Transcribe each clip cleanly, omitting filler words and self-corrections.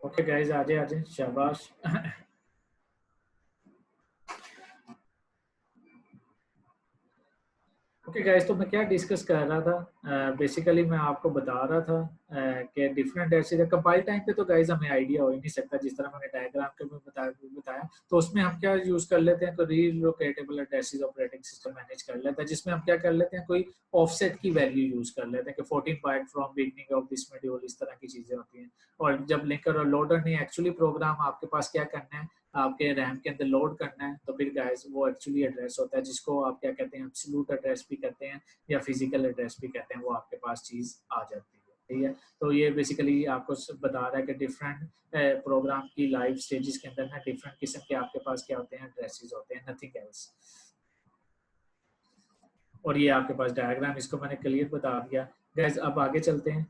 Okay guys, आजे आजे शाबाश। ओके गाइस, तो मैं क्या डिस्कस कर रहा था। बेसिकली मैं आपको बता रहा था कि डिफरेंट ऐसे कंपाइल टाइम पे तो गाइस हमें आइडिया हो ही नहीं सकता, जिस तरह मैंने डायग्राम के में बताया। तो उसमें हम क्या यूज कर लेते हैं, तो relocatable addresses operating system manage कर लेता है, जिसमें हम क्या कर लेते हैं, कोई ऑफसेट की वैल्यू यूज कर लेते हैं कि 14 byte from beginning of this module, इस तरह की चीजें होती हैं। और जब लिंकर और लोडर ने एक्चुअली प्रोग्राम आपके पास क्या करना है, आपके रैम के अंदर लोड करना है, तो फिर गाइस वो एक्चुअली एड्रेस होता है, जिसको आप क्या कहते हैं, एब्सोल्यूट एड्रेस भी कहते हैं या फिजिकल एड्रेस भी कहते हैं। वो आपके पास चीज आ जाती है, ठीक है। तो ये बेसिकली आपको बता रहा है कि डिफरेंट प्रोग्राम की लाइव स्टेजेस के अंदर ना डिफरेंट किस्म के आपके पास क्या होते हैं, एड्रेसेस होते हैं, नथिंग एल्स। और ये आपके पास डायग्राम, इसको मैंने क्लियर बता दिया। गाइस अब आगे चलते हैं।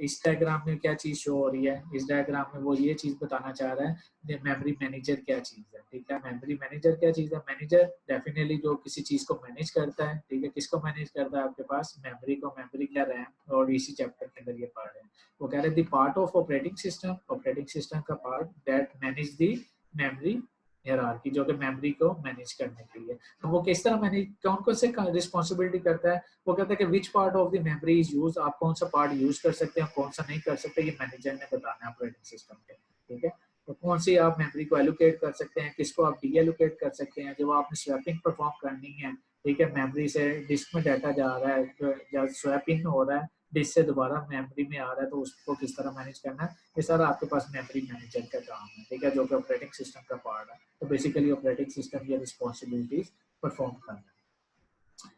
इस डायग्राम में क्या चीज शो हो रही है, इस डायग्राम में वो ये चीज बताना चाह रहा है मेमोरी मैनेजर क्या चीज है, ठीक है। मेमोरी मैनेजर क्या चीज है, मैनेजर डेफिनेटली जो किसी चीज को मैनेज करता है, ठीक है। किसको मैनेज करता है, आपके पास मेमोरी को। मेमोरी क्या, रैम। और इसी चैप्टर के अंदर ये पढ़ रहे हैं। वो कह रहे हैं the part of operating system का part that manage the memory hierarchy, जो कि मेमोरी को मैनेज करने के लिए। तो वो किस तरह मैनेज, कौन कौन से रिस्पॉन्सिबिलिटी करता है। वो कहता है कि which part of the memory is use, आप कौन सा पार्ट यूज कर सकते हैं, कौन सा नहीं कर सकते, ये मैनेजर ने बताना है ऑपरेटिंग सिस्टम के, ठीक है। तो कौन सी आप मेमोरी को एलोकेट कर सकते हैं, किसको आप डी एलोकेट कर सकते हैं, जब आपने स्वैपिंग परफॉर्म करनी है, ठीक है। मेमोरी से डिस्क में डाटा जा रहा है या स्वैपिंग हो रहा है, डिस्क से दोबारा मेमोरी में आ रहा है, तो उसको किस तरह मैनेज करना है, ये सारा आपके पास मेमोरी मैनेजर का काम है, ठीक है, जो कि ऑपरेटिंग सिस्टम का पार्ट है। तो बेसिकली ऑपरेटिंग सिस्टम ये रिस्पॉन्सिबिलिटीज परफॉर्म करना है।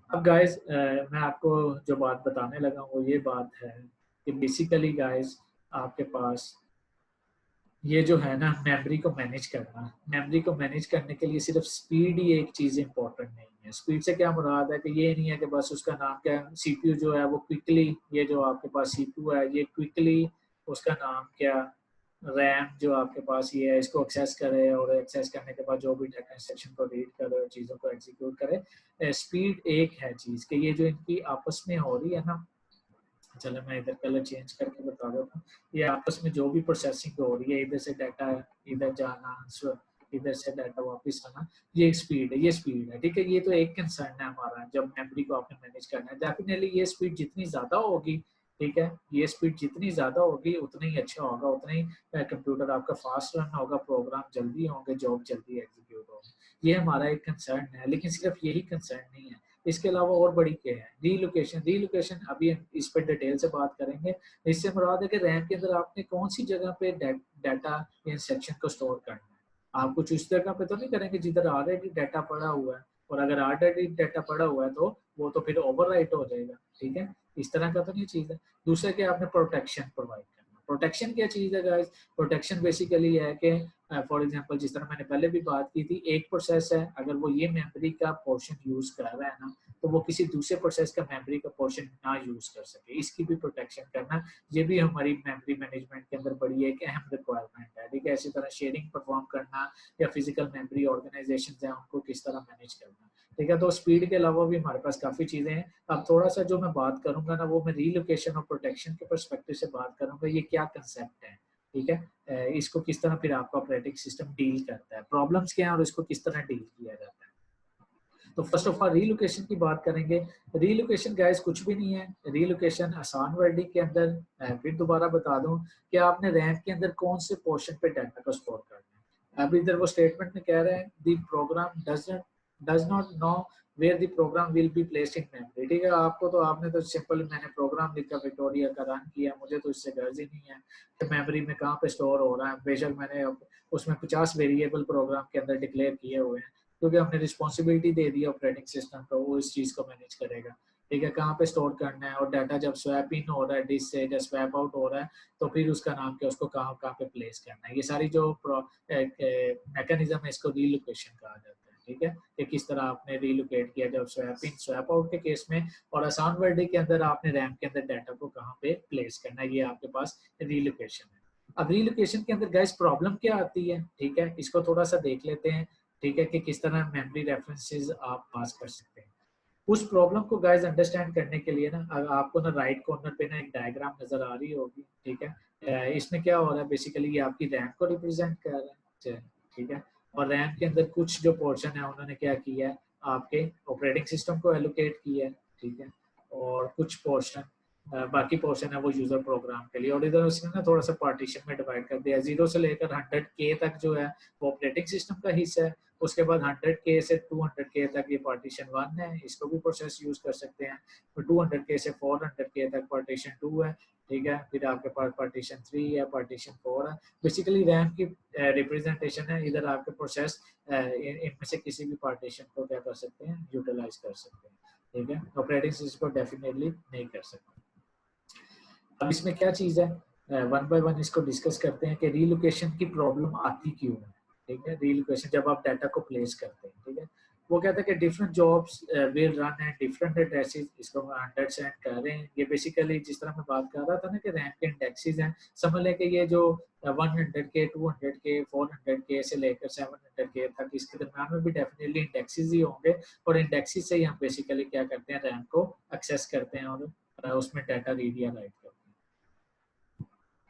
अब गाइस मैं आपको जो बात बताने लगा वो ये बात है कि बेसिकली गाइस आपके पास ये जो है ना, मेमोरी को मैनेज करना, मेमोरी को मैनेज करने के लिए सिर्फ स्पीड ही एक चीज इंपॉर्टेंट नहीं है। स्पीड से क्या मुराद है कि ये नहीं है कि बस उसका नाम क्या है, सीपीयू जो है वो क्विकली, ये जो आपके पास सीपीयू है ये क्विकली, उसका नाम क्या, रैम जो आपके पास ये है इसको एक्सेस करे, और एक्सेस करने के बाद जो भी डाटा इंस्ट्रक्शन को रीड करे और चीज़ों को एग्जीक्यूट करे। स्पीड एक है चीज़ कि ये जो इनकी आपस में हो रही है ना, चलो मैं इधर कलर चेंज करके बता देता हूँ। ये आपस में जो भी प्रोसेसिंग हो रही है, इधर से डाटा इधर जाना, इधर से डाटा वापस आना, ये स्पीड है, ये स्पीड है, ठीक है। ये तो एक कंसर्न है हमारा जब मेमोरी को आपने मैनेज करना है। डेफिनेटली ये स्पीड जितनी ज्यादा होगी, ठीक है, ये स्पीड जितनी ज्यादा होगी उतना ही अच्छा होगा, उतना ही कंप्यूटर आपका फास्ट रन होगा, प्रोग्राम जल्दी होंगे, जॉब जल्दी एग्जीक्यूट होगी। ये हमारा एक कंसर्न है, लेकिन सिर्फ यही कंसर्न नहीं है, इसके अलावा और बड़ी क्या है, रीलोकेशन। रीलोकेशन अभी इस पर डिटेल से बात करेंगे। इससे मुराद है कि रैम के अंदर आपने कौन सी जगह पे डाटा इंस्ट्रक्शन को स्टोर करना है। आप कुछ उस जगह पे तो नहीं करेंगे जिधर ऑलरेडी डाटा पड़ा हुआ है, और अगर ऑलरेडी डाटा पड़ा हुआ है तो वो तो फिर ओवरराइट हो जाएगा, ठीक है। इस तरह का तो नहीं चीज है। दूसरा क्या, आपने प्रोटेक्शन प्रोवाइड करना। प्रोटेक्शन क्या चीज है गाइस, प्रोटेक्शन बेसिकली है कि फॉर एग्जांपल जिस तरह मैंने पहले भी बात की थी, एक प्रोसेस है, अगर वो ये मेमोरी का पोर्शन यूज कर रहा है ना, तो वो किसी दूसरे प्रोसेस का मेमोरी का पोर्शन ना यूज कर सके, इसकी भी प्रोटेक्शन करना, ये भी हमारी मेमोरी मैनेजमेंट के अंदर बड़ी एक अहम रिक्वायरमेंट है, ठीक है। इसी तरह शेयरिंग परफॉर्म करना या फिजिकल मेमोरी ऑर्गेनाइजेशन है उनको किस तरह मैनेज करना, ठीक है। तो स्पीड के अलावा भी हमारे पास काफी चीजें हैं। अब थोड़ा सा जो मैं बात करूंगा ना, वो मैं रीलोकेशन और प्रोटेक्शन के परस्पेक्टिव से बात करूंगा, ये क्या कंसेप्ट है, ठीक है। इसको किस तरह फिर आपका ऑपरेटिंग सिस्टम डील करता है, प्रॉब्लम्स क्या है और इसको किस तरह डील किया जाता है। तो फर्स्ट ऑफ ऑल रीलोकेशन की बात करेंगे। रीलोकेशन गाइस कुछ भी नहीं है, रीलोकेशन आसान वर्डिंग के अंदर फिर दोबारा बता दूं कि आपने रैम के अंदर कौन से पोर्शन पे डाटा को स्टोर करना है। अब इधर वो स्टेटमेंट में कह रहे हैं the program does not know where the program will be placed in memory, ठीक है। आपको तो आपने तो सिंपल, मैंने प्रोग्राम लिखा विक्टोरिया का रन किया, मुझे तो इससे गर्ज ही नहीं है कि मेमोरी में कहाँ पे स्टोर हो रहा है। बेशक मैंने उसमें 50 वेरिएबल प्रोग्राम के अंदर डिक्लेयर किए हुए हैं, क्योंकि हमने responsibility they the operating system को, वो इस चीज़ को मैनेज करेगा, ठीक है, कहाँ पे स्टोर करना है, और डाटा जब स्वैप इन हो रहा है डिस्क से, जब स्वैप आउट हो रहा है तो फिर उसका नाम क्या, उसको कहाँ कहाँ पे प्लेस करना है। ये सारी जो मैकेनिज्म है इसको रीलोकेशन कहा जाता है, ठीक है, कि किस तरह आपने रीलोकेट किया जब स्वैप इन स्वैप आउट के केस में, और आसान वर्ड के अंदर आपने रैम के अंदर डाटा को कहाँ पे प्लेस करना है, ये आपके पास रीलोकेशन है। अब रीलोकेशन के अंदर गैस प्रॉब्लम क्या आती है, ठीक है, इसको थोड़ा सा देख लेते हैं, ठीक है, कि किस तरह मेमोरी रेफरेंसेस आप पास कर सकते हैं। उस प्रॉब्लम को गाइस अंडरस्टैंड करने के लिए ना आपको ना राइट कॉर्नर पे ना एक डायग्राम नजर आ रही होगी, ठीक है। इसमें क्या हो रहा है बेसिकली, ये आपकी रैम को रिप्रेजेंट कर रहा है, ठीक है। और रैम के अंदर कुछ जो पोर्शन है उन्होंने क्या किया है, आपके ऑपरेटिंग सिस्टम को एलोकेट किया है, ठीक है। और कुछ पोर्शन बाकी पोर्शन है वो यूजर प्रोग्राम के लिए, और इधर उसने ना थोड़ा सा पार्टीशन में डिवाइड कर दिया। 0 से लेकर 100K तक जो है वो ऑपरेटिंग सिस्टम का हिस्सा है। उसके बाद 100K से 200K तक ये पार्टीशन 1 है, इसको भी प्रोसेस यूज कर सकते हैं। तो 200K से 400K तक पार्टीशन 2 है, ठीक है। फिर आपके पास पार्टीशन 3 है, पार्टीशन 4 है। बेसिकली रैम की रिप्रेजेंटेशन है, इधर आपके प्रोसेस इनमें से किसी भी पार्टीशन को क्या कर सकते हैं, यूटिलाइज कर सकते हैं, ठीक है। ऑपरेटिंग सिस्टम को डेफिनेटली नहीं कर सकते। अब इसमें क्या चीज है, वन बाय वन इसको डिस्कस करते हैं कि रीलोकेशन की प्रॉब्लम आती क्यों है, ठीक है। रीलोकेशन जब आप डाटा को प्लेस करते हैं, ठीक है, वो कहता है कि different jobs will run at different addresses, इसको 100 कर रहे हैं। ये बेसिकली जिस तरह मैं बात कर रहा था ना कि रैम के इंडेक्सेस हैं, समझ लें कि ये जो 100K 200K 400K से लेकर 700K तक, इसके दरम्यान में भी डेफिनेटली इंडेक्सेस ही होंगे, और इंडेक्सेस से ही हम बेसिकली क्या करते हैं, रैम को एक्सेस करते हैं और उसमें डाटा रीड या राइट करते हैं।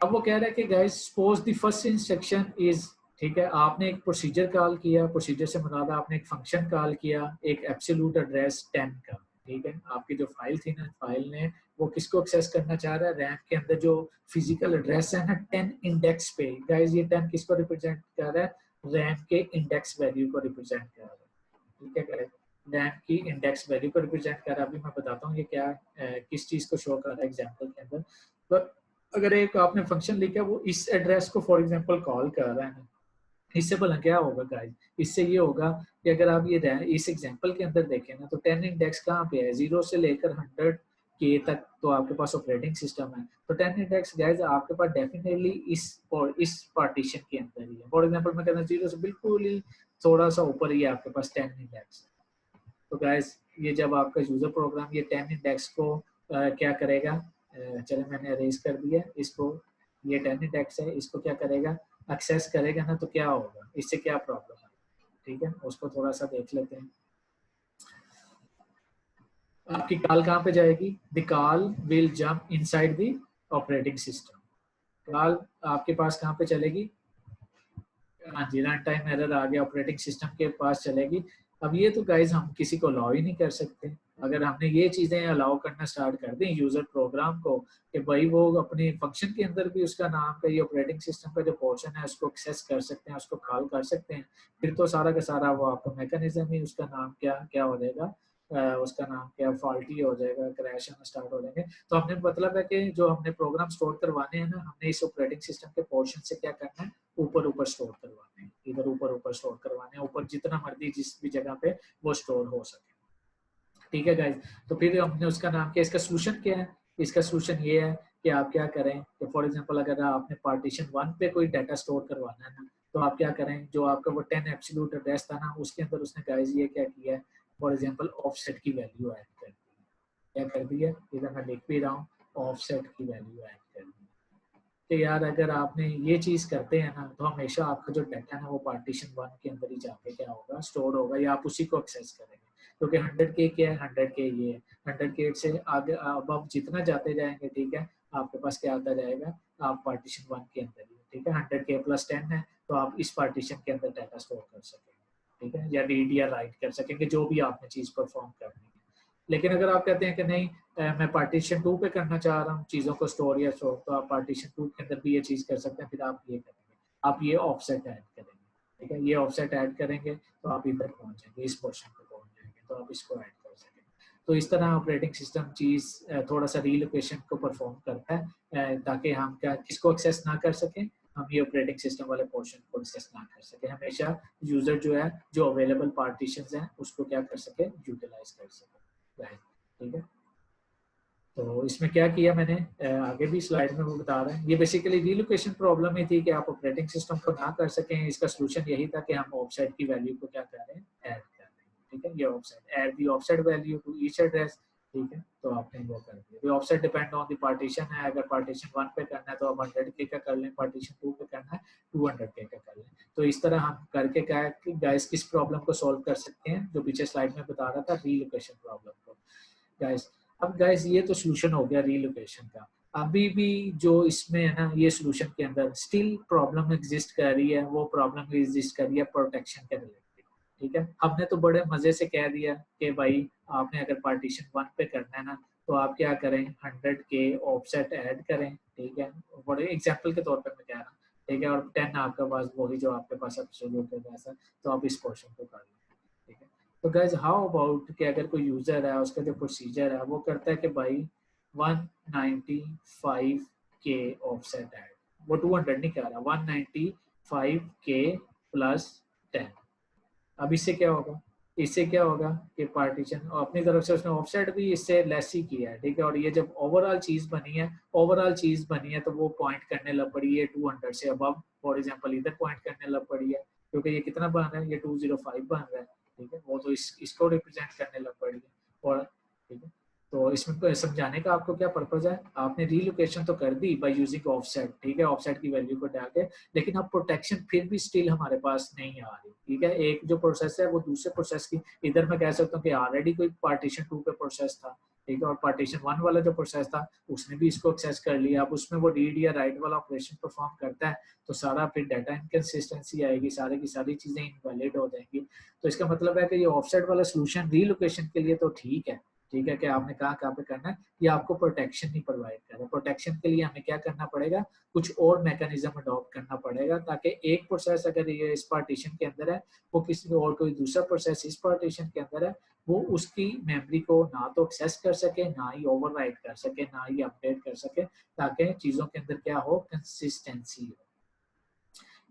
अब वो कह रहा है कि guys suppose the first instruction is, ठीक है, आपने एक प्रोसीजर कॉल किया, प्रोसीजर से मुराद आपने एक फंक्शन कॉल किया, एक एब्सोल्यूट एड्रेस 10 का, ठीक है। आपकी जो फाइल थी ना, फाइल ने वो किसको एक्सेस करना चाह रहा है, रैम के अंदर जो फिजिकल एड्रेस है ना 10 इंडेक्स पे। गाइस ये 10 किसको रिप्रेजेंट कर रहा है, रैम के इंडेक्स वैल्यू को रिप्रेजेंट कर रहा है, ठीक है गाइस। रैम की इंडेक्स वैल्यू को रिप्रेजेंट कर रहा है। अभी मैं बताता हूँ ये क्या किस चीज को शो कर रहा है एग्जांपल के अंदर। तो अगर एक आपने फंक्शन लिखा, वो इस एड्रेस को फॉर एग्जांपल कॉल कर रहा है ना, इससे भला क्या होगा गाइस, इससे ये होगा कि अगर आप ये इस एग्जांपल के अंदर देखें ना, तो 10 इंडेक्स कहाँ पे है, 0 से लेकर 100K तक तो आपके पास ऑपरेटिंग सिस्टम है। तो 10 इंडेक्स गाइस आपके पास डेफिनेटली इस पार्टीशन के अंदर ही है। फॉर एग्जांपल मैं कहता हूँ 0 से बिल्कुल ही थोड़ा सा ऊपर ही आपके पास 10 इंडेक्स। तो गाइस ये जब आपका यूजर प्रोग्राम ये 10 इंडेक्स को क्या करेगा, चले मैंने अरेज कर दिया इसको, ये 10 इंडेक्स है, इसको क्या करेगा, एक्सेस करेगा ना, तो क्या होगा, इससे क्या प्रॉब्लम है, ठीक है। उसको थोड़ा सा देख लेते हैं। आपकी कॉल कहाँ पे जाएगी, the call will jump inside the operating system. Call आपके पास कहाँ पे चलेगी, हाँ जी, रन टाइम एरर आ गया, ऑपरेटिंग सिस्टम के पास चलेगी। अब ये तो गाइज हम किसी को अलाउ ही नहीं कर सकते। अगर हमने ये चीजें अलाउ करना स्टार्ट कर दें यूजर प्रोग्राम को कि भाई वो अपने फंक्शन के अंदर भी उसका नाम का ये ऑपरेटिंग सिस्टम का जो पोर्शन है उसको एक्सेस कर सकते हैं, उसको कॉल कर सकते हैं, फिर तो सारा का सारा वो आपका मैकेनिज्म ही उसका नाम क्या क्या हो जाएगा, उसका नाम क्या फॉल्टी हो जाएगा, क्रैश होना स्टार्ट हो जाएंगे। तो हमने मतलब है कि जो हमने प्रोग्राम स्टोर करवाने हैं ना, हमने इस ऑपरेटिंग सिस्टम के पोर्शन से क्या करना है, ऊपर ऊपर स्टोर करवाने हैं, इधर ऊपर ऊपर स्टोर करवाने हैं, ऊपर जितना मर्जी जिस भी जगह पे वो स्टोर हो सके, ठीक है गाइज। तो फिर हमने उसका नाम किया, इसका सोल्यूशन क्या है, इसका सोल्यूशन ये है कि आप क्या करें कि फॉर एग्जांपल अगर आपने पार्टीशन 1 पे कोई डाटा स्टोर करवाना है ना, तो आप क्या करें, जो आपका वो 10 एब्सोल्यूट एड्रेस था ना, उसके अंदर उसने गाइज ये क्या किया है, फॉर एग्जांपल ऑफसेट की वैल्यू ऐड कर दी। क्या कर दी है, इधर मैं लिख भी रहा हूँ, ऑफसेट की वैल्यू ऐड कर दी। कि यार अगर आपने ये चीज करते हैं ना, तो हमेशा आपका जो डाटा है ना वो पार्टीशन 1 के अंदर ही जाके क्या होगा, स्टोर होगा, या आप उसी को एक्सेस करेंगे। क्योंकि 100K क्या है, 100K ये है, 100K से आगे अब आप जितना जाते जाएंगे, ठीक है, आपके पास क्या आता जाएगा, आप पार्टीशन 1 के अंदर ही, ठीक है। 100K प्लस 10 है, तो आप इस पार्टीशन के अंदर डाटा स्टोर कर सकेंगे, ठीक है, या रीड या राइट कर सकेंगे, जो भी आपने चीज परफॉर्म करनी है। लेकिन अगर आप कहते हैं कि नहीं मैं पार्टीशन 2 पे करना चाह रहा हूँ चीज़ों को स्टोर या स्टोर, तो आप पार्टीशन 2 के अंदर भी ये चीज़ कर सकते हैं। फिर आप ये करेंगे, आप ये ऑफसेट ऐड करेंगे, ठीक है, ये ऑफसेट ऐड करेंगे तो आप इधर पहुंच जाएंगे, इस पोर्शन पे पहुंच जाएंगे, तो आप इसको ऐड कर सकेंगे। तो इस तरह ऑपरेटिंग सिस्टम चीज़ थोड़ा सा रीलोकेशन को परफॉर्म करता है, ताकि हम क्या किसको एक्सेस ना कर सकें, हम ये ऑपरेटिंग सिस्टम वाले पोर्शन को एक्सेस ना कर सके। हमेशा यूजर जो है जो अवेलेबल पार्टीशन हैं उसको क्या कर सके, यूटिलाइज कर सके, ठीक है। तो इसमें क्या किया मैंने, आगे भी स्लाइड में वो बता रहे हैं, ये बेसिकली रीलोकेशन प्रॉब्लम ही थी कि आप ऑपरेटिंग सिस्टम को ना कर सकें। इसका सोल्यूशन यही था कि हम ऑफसेट की वैल्यू को क्या कर रहे हैं, ऐड कर रहे हैं, ठीक है। ये offset add the offset value to each address, ठीक है, तो आपने वो कर दिया। ये offset depend on the partition है, अगर पार्टीशन 1 पे करना है तो आप 100K का कर लें, पार्टीशन 2 पे करना है 200K का कर लें। तो इस तरह हम करके क्या गाइस किस प्रॉब्लम को सॉल्व कर सकते हैं, जो पीछे स्लाइड में बता रहा था, रीलोकेशन प्रॉब्लम को। गाइस। अब गाइस ये तो सोल्यूशन हो गया रीलोकेशन का। अभी भी जो इसमें है ना, ये सोल्यूशन के अंदर स्टिल प्रॉब्लम एग्जिस्ट कर रही है, वो प्रॉब्लम एग्जिस्ट कर रही है प्रोटेक्शन के रिलेटेड। ठीक है, हमने तो बड़े मजे से कह दिया कि भाई आपने अगर पार्टीशन 1 पे करना है ना, तो आप क्या करें, 100 के ऑफसेट ऐड करें। ठीक है, बड़े एग्जाम्पल के तौर पर मैं कह रहा हूँ। ठीक है, और 10 आपके पास वही जो आपके पास एब्सोल्यूट है वैसा, तो आप इस पोर्शन को कर लें। ठीक है, तो गाइज हाउ अबाउट कि अगर कोई यूजर है, उसका जो प्रोसीजर है वो करता है कि भाई 195 के ऑफसेट ऐड, वो 200 नहीं कर रहा, 195 के प्लस 10। अब इससे क्या होगा, इससे क्या होगा कि पार्टीशन और अपनी तरफ से उसने ऑफसेट भी इससे लेस ही किया है। ठीक है, और ये जब ओवरऑल चीज बनी है, ओवरऑल चीज बनी है, तो वो पॉइंट करने लग पड़ी है 200 से अबव। फॉर एग्जांपल इधर पॉइंट करने लग पड़ी है, क्योंकि ये कितना बन रहा है, ये 205 बन रहा है। ठीक है, वो तो इसको रिप्रेजेंट करने लग पड़ी है। और ठीक है, तो इसमें समझाने का आपको क्या पर्पज है, आपने रीलोकेशन तो कर दी बाय यूजिंग ऑफसेट। ठीक है, ऑफसेट की वैल्यू को डाल के, लेकिन अब प्रोटेक्शन फिर भी स्टिल हमारे पास नहीं आ रही। ठीक है, एक जो प्रोसेस है वो दूसरे प्रोसेस की, इधर मैं कह सकता हूँ कि ऑलरेडी कोई पार्टीशन 2 पे प्रोसेस था। ठीक है, और पार्टीशन 1 वाला जो प्रोसेस था उसने भी इसको एक्सेस कर लिया। अब उसमें वो रीड या राइट वाला ऑपरेशन परफॉर्म करता है, तो सारा फिर डाटा इनकंसिस्टेंसी आएगी, सारे की सारी चीजें इनवैलिड हो जाएंगी। तो इसका मतलब है कि ये ऑफसेट वाला सोल्यूशन रीलोकेशन के लिए तो ठीक है। ठीक है, कि आपने कहाँ पे करना है, ये आपको प्रोटेक्शन नहीं प्रोवाइड कर रहा। प्रोटेक्शन के लिए हमें क्या करना पड़ेगा, कुछ और मैकेनिज्म अडॉप्ट करना पड़ेगा, ताकि एक प्रोसेस अगर ये इस पार्टीशन के अंदर है, वो किसी और कोई दूसरा प्रोसेस इस पार्टीशन के अंदर है, वो उसकी मेमोरी को ना तो एक्सेस कर सके, ना ही ओवरराइट कर सके, ना ही अपडेट कर सके, ताकि चीजों के अंदर क्या हो, कंसिस्टेंसी हो।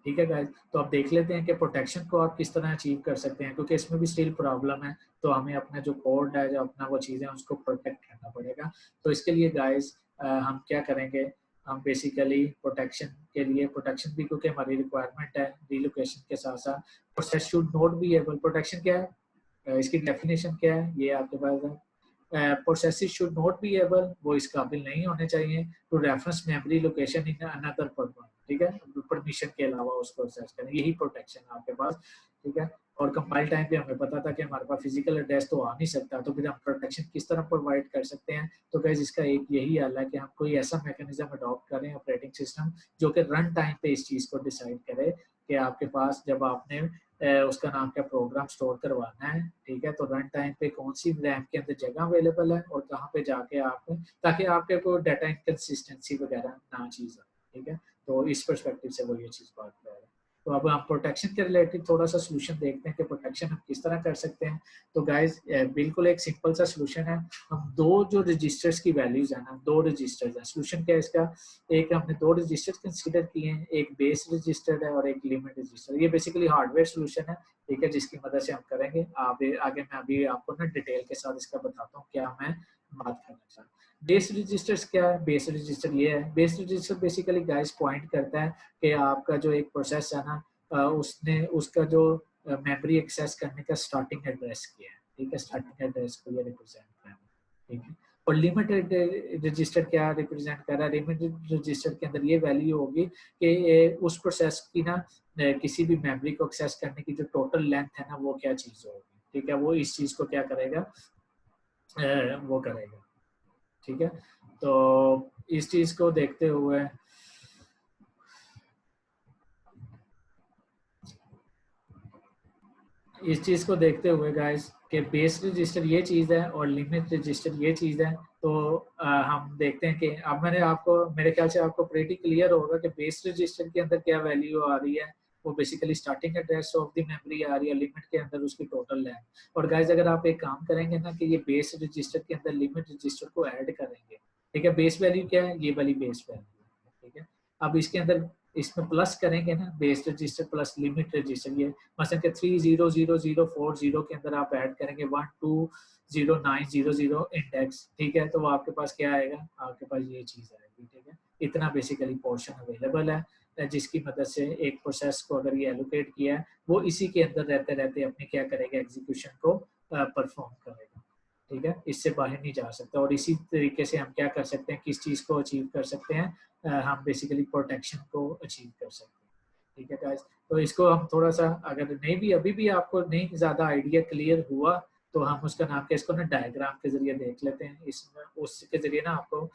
ठीक है गाइस, तो आप देख लेते हैं कि प्रोटेक्शन को आप किस तरह अचीव कर सकते हैं, क्योंकि इसमें भी स्टिल प्रॉब्लम है। तो हमें अपना जो कोड है, जो अपना वो चीज़ें उसको प्रोटेक्ट करना पड़ेगा। तो इसके लिए गाइस हम क्या करेंगे, हम बेसिकली प्रोटेक्शन के लिए, प्रोटेक्शन भी क्योंकि हमारी रिक्वायरमेंट है रिलोकेशन के साथ साथ, process should not be able, protection क्या है, इसकी डेफिनेशन क्या है, ये आपके पास है। Processes should not be able, वो इस काबिल नहीं होने चाहिए, to reference memory location in another purpose. ठीक है, परमिशन के अलावा उसको एक्सेस करें, यही प्रोटेक्शन है आपके पास। ठीक है, और कंपाइल टाइम पे हमें पता था कि हमारे पास फिजिकल एड्रेस तो आ नहीं सकता, तो फिर हम प्रोटेक्शन किस तरह प्रोवाइड कर सकते हैं। तो गाइस इसका एक यही हल है कि हम कोई ऐसा मैकेनिज्म अडॉप्ट करें, ऑपरेटिंग सिस्टम, जो कि रन टाइम पे इस चीज़ को डिसाइड करे कि आपके पास जब आपने उसका नाम क्या, प्रोग्राम स्टोर करवाना है। ठीक है, तो रन टाइम पे कौन सी रैम के अंदर जगह अवेलेबल है, और कहाँ पे जाके आप, ताकि आपके कोई डाटा इनकंसिस्टेंसी वगैरह ना चीज़ है। ठीक है, तो इस पर्सपेक्टिव से वो ये चीज़ बात कर रहा है। तो अब हम प्रोटेक्शन के रिलेटेड थोड़ा सा सोल्यूशन देखते हैं कि प्रोटेक्शन हम किस तरह कर सकते हैं। तो गाइज बिल्कुल एक सिंपल सा सोल्यूशन है। हम दो जो रजिस्टर्स की वैल्यूज है ना, दो रजिस्टर्स है, सोल्यूशन क्या है इसका, एक हमने दो रजिस्टर कंसीडर किए हैं, एक बेस रजिस्टर है और एक लिमिट रजिस्टर। ये बेसिकली हार्डवेयर सोल्यूशन है। ठीक है, जिसकी मदद से हम करेंगे। आगे मैं अभी आपको ना डिटेल के साथ इसका बताता हूँ क्या मैं बात करना चाहता हूँ। बेस रजिस्टर्स क्या है, बेस रजिस्टर ये है, base register basically guys point करता है कि आपका जो एक प्रोसेस है ना, उसने उसका जो मेमोरी एक्सेस करने का स्टार्टिंग एड्रेस किया है। ठीक है, स्टार्टिंग एड्रेस को ये रिप्रेजेंट कर रहा है। ठीक है, और लिमिटेड रजिस्टर क्या रिप्रेजेंट कर रहा है, लिमिटेड रजिस्टर के अंदर ये वैल्यू होगी कि उस प्रोसेस की ना किसी भी मेमोरी को एक्सेस करने की जो टोटल लेंथ है ना, वो क्या चीज होगी। ठीक है, वो इस चीज को क्या करेगा, वो करेगा। ठीक है, तो इस चीज को देखते हुए गाइस कि बेस रजिस्टर ये चीज़ है और लिमिट रजिस्टर ये चीज़ है। तो हम देखते हैं कि अब मैंने आपको, मेरे ख्याल से आपको प्रीटी क्लियर होगा कि बेस रजिस्टर के अंदर क्या वैल्यू आ रही है, वो basically starting address of the memory आ रही है, लिमिट के अंदर उसकी टोटल लेंथ। और गाइस अगर आप एक काम करेंगे ना कि ये बेस रजिस्टर के अंदर लिमिट रजिस्टर को ऐड करेंगे। ठीक है, बेस वैल्यू क्या है, ये वाली बेस वैल्यू। ठीक है, अब इसके अंदर इसमें प्लस करेंगे ना, base register plus limit register, ये मतलब कि 300040 के अंदर आप ऐड करेंगे 120900 इंडेक्स। ठीक है, तो वो आपके पास क्या आएगा, आपके पास ये चीज़ आएगी। ठीक है, इतना बेसिकली पोर्शन अवेलेबल है, जिसकी मदद से एक प्रोसेस को अगर ये एलोकेट किया है, वो इसी के अंदर रहते रहते अपने क्या करेगा, एग्जीक्यूशन को परफॉर्म करेगा। ठीक है, इससे बाहर नहीं जा सकता। और इसी तरीके से हम क्या कर सकते हैं, किस चीज़ को अचीव कर सकते हैं, हम बेसिकली प्रोटेक्शन को अचीव कर सकते हैं। ठीक है गाइस, तो इसको हम थोड़ा सा, अगर नहीं भी अभी भी आपको नहीं ज़्यादा आइडिया क्लियर हुआ, तो हम उसका नाम क्या, इसको ना डायग्राम के जरिए देख लेते हैं, इसमें उसके जरिए ना आपको